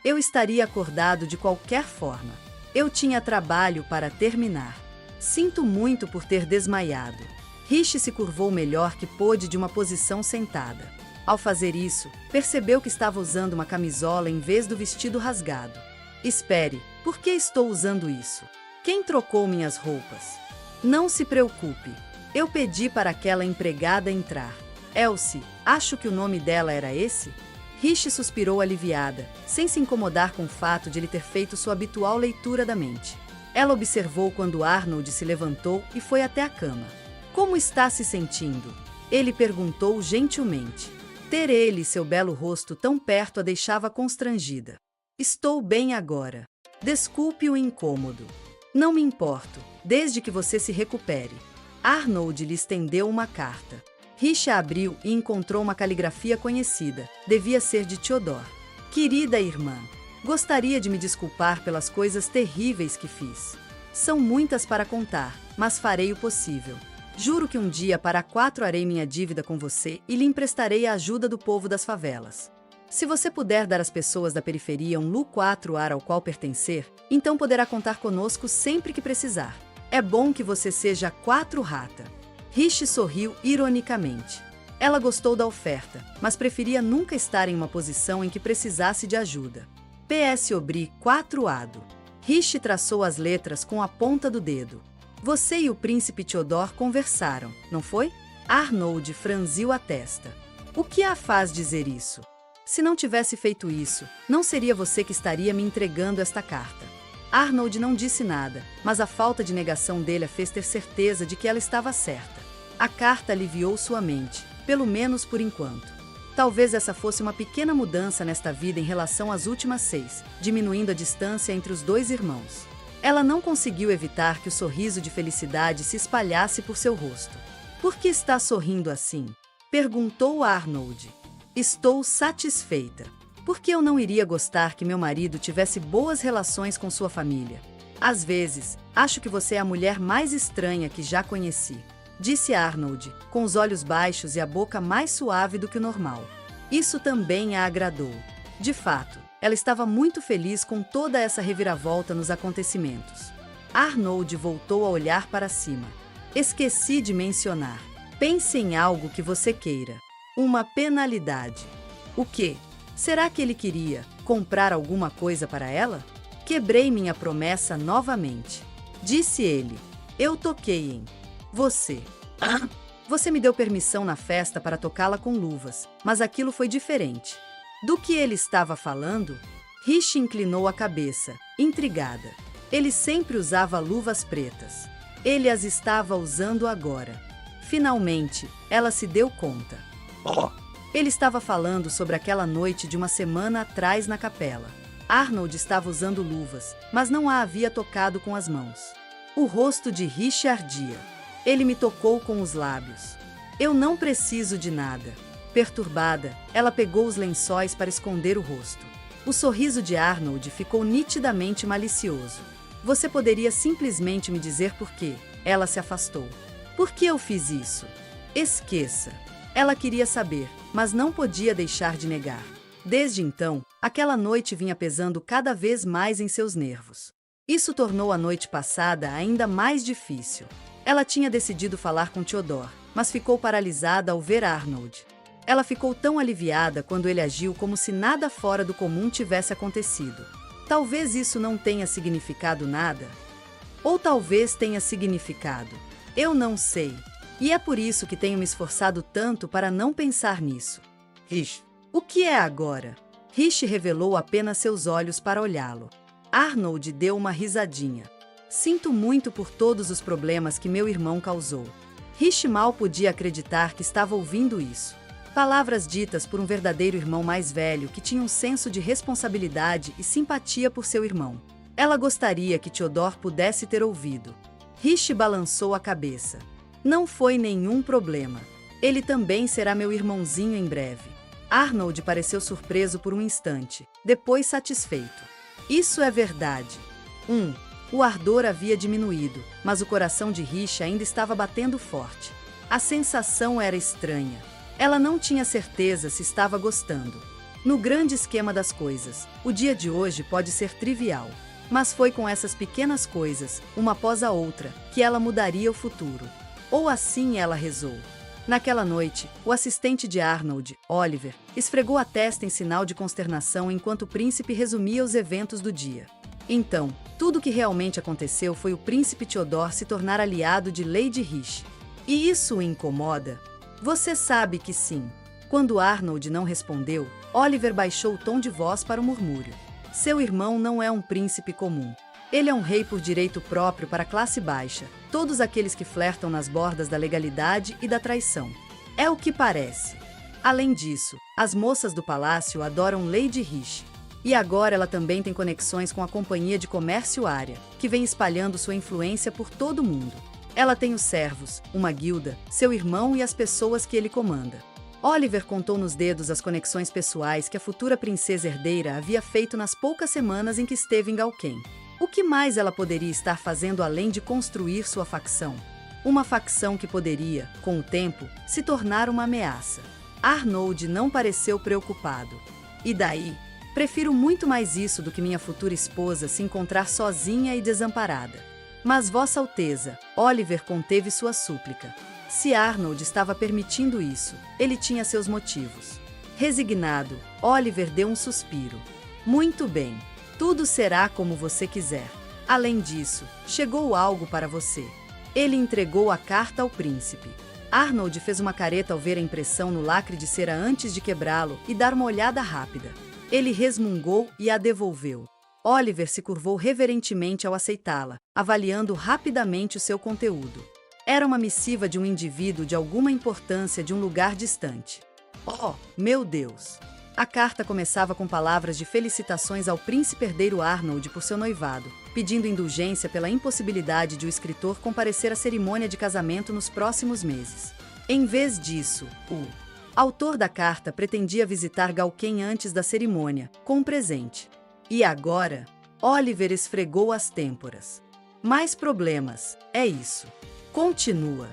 Eu estaria acordado de qualquer forma. Eu tinha trabalho para terminar. Sinto muito por ter desmaiado. Rishi se curvou o melhor que pôde de uma posição sentada. Ao fazer isso, percebeu que estava usando uma camisola em vez do vestido rasgado. Espere, por que estou usando isso? Quem trocou minhas roupas? Não se preocupe. Eu pedi para aquela empregada entrar. Elsie, acho que o nome dela era esse? Rishi suspirou aliviada, sem se incomodar com o fato de ele ter feito sua habitual leitura da mente. Ela observou quando Arnold se levantou e foi até a cama. Como está se sentindo? Ele perguntou gentilmente. Ter ele e seu belo rosto tão perto a deixava constrangida. Estou bem agora. Desculpe o incômodo. Não me importo, desde que você se recupere. Arnold lhe estendeu uma carta. Rishi a abriu e encontrou uma caligrafia conhecida. Devia ser de Theodore. Querida irmã, gostaria de me desculpar pelas coisas terríveis que fiz. São muitas para contar, mas farei o possível. Juro que um dia para 4 harei minha dívida com você e lhe emprestarei a ajuda do povo das favelas. Se você puder dar às pessoas da periferia um Lu 4ar ao qual pertencer, então poderá contar conosco sempre que precisar. É bom que você seja 4 rata. Rishi sorriu ironicamente. Ela gostou da oferta, mas preferia nunca estar em uma posição em que precisasse de ajuda. PS Obri 4 ado. Rishi traçou as letras com a ponta do dedo. Você e o príncipe Theodore conversaram, não foi? Arnold franziu a testa. O que a faz dizer isso? Se não tivesse feito isso, não seria você que estaria me entregando esta carta. Arnold não disse nada, mas a falta de negação dele a fez ter certeza de que ela estava certa. A carta aliviou sua mente, pelo menos por enquanto. Talvez essa fosse uma pequena mudança nesta vida em relação às últimas 6, diminuindo a distância entre os dois irmãos. Ela não conseguiu evitar que o sorriso de felicidade se espalhasse por seu rosto. Por que está sorrindo assim? Perguntou Arnold. Estou satisfeita. Por que eu não iria gostar que meu marido tivesse boas relações com sua família? Às vezes, acho que você é a mulher mais estranha que já conheci, disse Arnold, com os olhos baixos e a boca mais suave do que o normal. Isso também a agradou. De fato, ela estava muito feliz com toda essa reviravolta nos acontecimentos. Arnold voltou a olhar para cima. Esqueci de mencionar. Pense em algo que você queira. Uma penalidade. O quê? Será que ele queria comprar alguma coisa para ela? Quebrei minha promessa novamente. Disse ele. Eu toquei em você. Você me deu permissão na festa para tocá-la com luvas, mas aquilo foi diferente. Do que ele estava falando? Rishi inclinou a cabeça, intrigada. Ele sempre usava luvas pretas. Ele as estava usando agora. Finalmente, ela se deu conta. Ele estava falando sobre aquela noite de uma semana atrás na capela. Arnold estava usando luvas, mas não a havia tocado com as mãos. O rosto de Rishi ardia. Ele me tocou com os lábios. Eu não preciso de nada. Perturbada, ela pegou os lençóis para esconder o rosto. O sorriso de Arnold ficou nitidamente malicioso. Você poderia simplesmente me dizer por quê? Ela se afastou. Por que eu fiz isso? Esqueça. Ela queria saber, mas não podia deixar de negar. Desde então, aquela noite vinha pesando cada vez mais em seus nervos. Isso tornou a noite passada ainda mais difícil. Ela tinha decidido falar com Theodore, mas ficou paralisada ao ver Arnold. Ela ficou tão aliviada quando ele agiu como se nada fora do comum tivesse acontecido. Talvez isso não tenha significado nada. Ou talvez tenha significado. Eu não sei. E é por isso que tenho me esforçado tanto para não pensar nisso. Rishi. O que é agora? Rishi revelou apenas seus olhos para olhá-lo. Arnold deu uma risadinha. Sinto muito por todos os problemas que meu irmão causou. Rishi mal podia acreditar que estava ouvindo isso. Palavras ditas por um verdadeiro irmão mais velho que tinha um senso de responsabilidade e simpatia por seu irmão. Ela gostaria que Theodore pudesse ter ouvido. Rishi balançou a cabeça. Não foi nenhum problema. Ele também será meu irmãozinho em breve. Arnold pareceu surpreso por um instante, depois satisfeito. Isso é verdade. O ardor havia diminuído, mas o coração de Rishi ainda estava batendo forte. A sensação era estranha. Ela não tinha certeza se estava gostando. No grande esquema das coisas, o dia de hoje pode ser trivial. Mas foi com essas pequenas coisas, uma após a outra, que ela mudaria o futuro. Ou assim ela rezou. Naquela noite, o assistente de Arnold, Oliver, esfregou a testa em sinal de consternação enquanto o príncipe resumia os eventos do dia. Então, tudo o que realmente aconteceu foi o príncipe Theodore se tornar aliado de Lady Rishi. E isso o incomoda? Você sabe que sim. Quando Arnold não respondeu, Oliver baixou o tom de voz para o murmúrio. Seu irmão não é um príncipe comum. Ele é um rei por direito próprio para a classe baixa, todos aqueles que flertam nas bordas da legalidade e da traição. É o que parece. Além disso, as moças do palácio adoram Lady Rishi. E agora ela também tem conexões com a Companhia de Comércio Área, que vem espalhando sua influência por todo o mundo. Ela tem os servos, uma guilda, seu irmão e as pessoas que ele comanda. Oliver contou nos dedos as conexões pessoais que a futura princesa herdeira havia feito nas poucas semanas em que esteve em Galquen. O que mais ela poderia estar fazendo além de construir sua facção? Uma facção que poderia, com o tempo, se tornar uma ameaça. Arnold não pareceu preocupado. E daí? Prefiro muito mais isso do que minha futura esposa se encontrar sozinha e desamparada. Mas Vossa Alteza, Oliver conteve sua súplica. Se Arnold estava permitindo isso, ele tinha seus motivos. Resignado, Oliver deu um suspiro. Muito bem. Tudo será como você quiser. Além disso, chegou algo para você. Ele entregou a carta ao príncipe. Arnold fez uma careta ao ver a impressão no lacre de cera antes de quebrá-lo e dar uma olhada rápida. Ele resmungou e a devolveu. Oliver se curvou reverentemente ao aceitá-la, avaliando rapidamente o seu conteúdo. Era uma missiva de um indivíduo de alguma importância de um lugar distante. Oh, meu Deus! A carta começava com palavras de felicitações ao príncipe herdeiro Arnold por seu noivado, pedindo indulgência pela impossibilidade de o escritor comparecer à cerimônia de casamento nos próximos meses. Em vez disso, o autor da carta pretendia visitar Galquen antes da cerimônia, com um presente. E agora, Oliver esfregou as têmporas. Mais problemas, é isso. Continua.